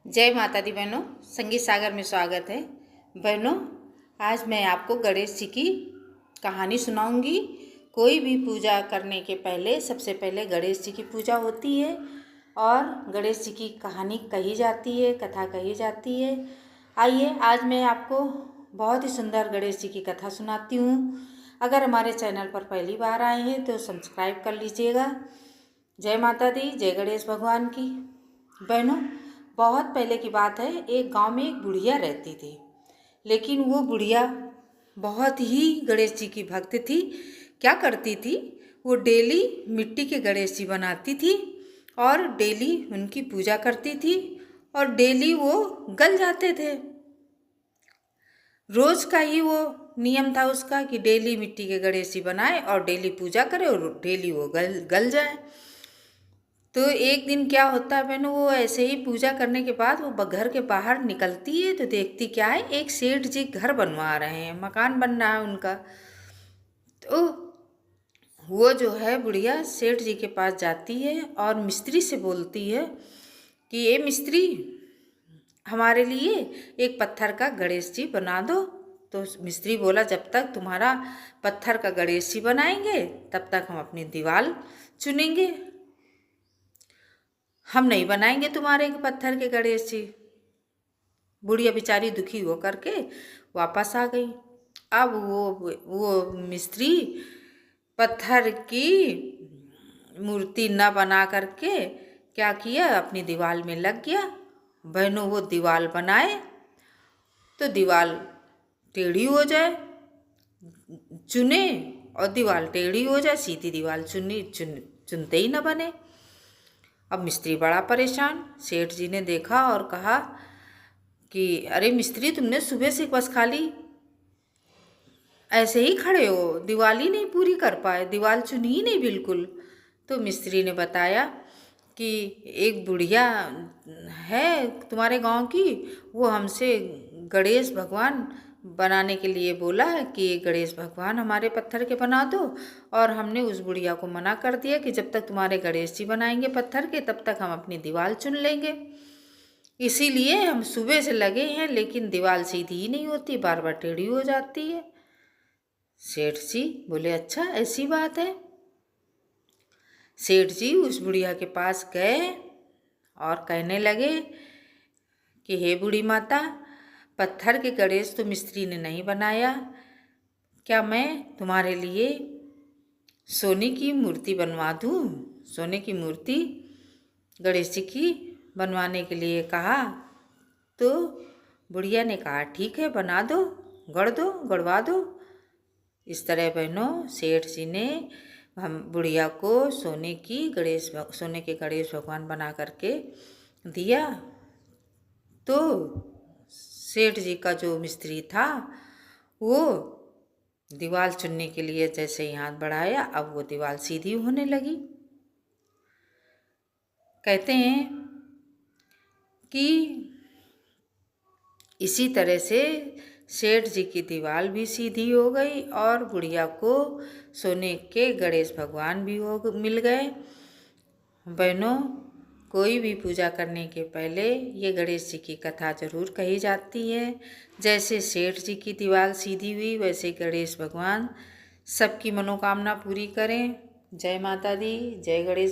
जय माता दी बहनों, संगीत सागर में स्वागत है। बहनों, आज मैं आपको गणेश जी की कहानी सुनाऊंगी। कोई भी पूजा करने के पहले सबसे पहले गणेश जी की पूजा होती है और गणेश जी की कहानी कही जाती है, कथा कही जाती है। आइए आज मैं आपको बहुत ही सुंदर गणेश जी की कथा सुनाती हूँ। अगर हमारे चैनल पर पहली बार आए हैं तो सब्सक्राइब कर लीजिएगा। जय माता दी, जय गणेश भगवान की। बहनों, बहुत पहले की बात है, एक गांव में एक बुढ़िया रहती थी। लेकिन वो बुढ़िया बहुत ही गणेश जी की भक्त थी। क्या करती थी, वो डेली मिट्टी के गणेश जी बनाती थी और डेली उनकी पूजा करती थी और डेली वो गल जाते थे। रोज का ही वो नियम था उसका कि डेली मिट्टी के गणेश जी बनाए और डेली पूजा करे और डेली वो गल जाए। तो एक दिन क्या होता है बहनों, वो ऐसे ही पूजा करने के बाद वो घर के बाहर निकलती है तो देखती क्या है, एक सेठ जी घर बनवा रहे हैं, मकान बन रहा है उनका। तो वो जो है बुढ़िया सेठ जी के पास जाती है और मिस्त्री से बोलती है कि ये मिस्त्री, हमारे लिए एक पत्थर का गणेश जी बना दो। तो मिस्त्री बोला, जब तक तुम्हारा पत्थर का गणेश जी बनाएंगे तब तक हम अपनी दीवार चुनेंगे, हम नहीं बनाएंगे तुम्हारे पत्थर के गणेश जी। बुढ़िया बेचारी दुखी हो करके वापस आ गई। अब वो मिस्त्री पत्थर की मूर्ति न बना करके क्या किया, अपनी दीवार में लग गया। बहनों, वो दीवार बनाए तो दीवार टेढ़ी हो जाए, चुने और दीवार टेढ़ी हो जाए, सीधी दीवार चुनते ही न बने। अब मिस्त्री बड़ा परेशान। सेठ जी ने देखा और कहा कि अरे मिस्त्री, तुमने सुबह से बस खाली ऐसे ही खड़े हो, दीवार ही नहीं पूरी कर पाए, दीवार चुनी ही नहीं बिल्कुल। तो मिस्त्री ने बताया कि एक बुढ़िया है तुम्हारे गांव की, वो हमसे गणेश भगवान बनाने के लिए बोला है कि गणेश भगवान हमारे पत्थर के बना दो, और हमने उस बुढ़िया को मना कर दिया कि जब तक तुम्हारे गणेश जी बनाएंगे पत्थर के तब तक हम अपनी दीवार चुन लेंगे। इसीलिए हम सुबह से लगे हैं, लेकिन दीवार सीधी ही नहीं होती, बार बार टेढ़ी हो जाती है। सेठ जी बोले, अच्छा ऐसी बात है। सेठ जी उस बुढ़िया के पास गए और कहने लगे कि हे बूढ़ी माता, पत्थर के गणेश तो मिस्त्री ने नहीं बनाया, क्या मैं तुम्हारे लिए सोने की मूर्ति बनवा दूँ? सोने की मूर्ति गणेश जी की बनवाने के लिए कहा। तो बुढ़िया ने कहा, ठीक है बना दो, गढ़वा दो। इस तरह बहनों, सेठ जी ने हम बुढ़िया को सोने के गणेश भगवान बना करके दिया। तो सेठ जी का जो मिस्त्री था वो दीवार चुनने के लिए जैसे ही हाथ बढ़ाया, अब वो दीवार सीधी होने लगी। कहते हैं कि इसी तरह से सेठ जी की दीवार भी सीधी हो गई और बुढ़िया को सोने के गणेश भगवान भी मिल गए। बहनों, कोई भी पूजा करने के पहले ये गणेश जी की कथा जरूर कही जाती है। जैसे सेठ जी की दीवार सीधी हुई, वैसे गणेश भगवान सबकी मनोकामना पूरी करें। जय माता दी, जय गणेश।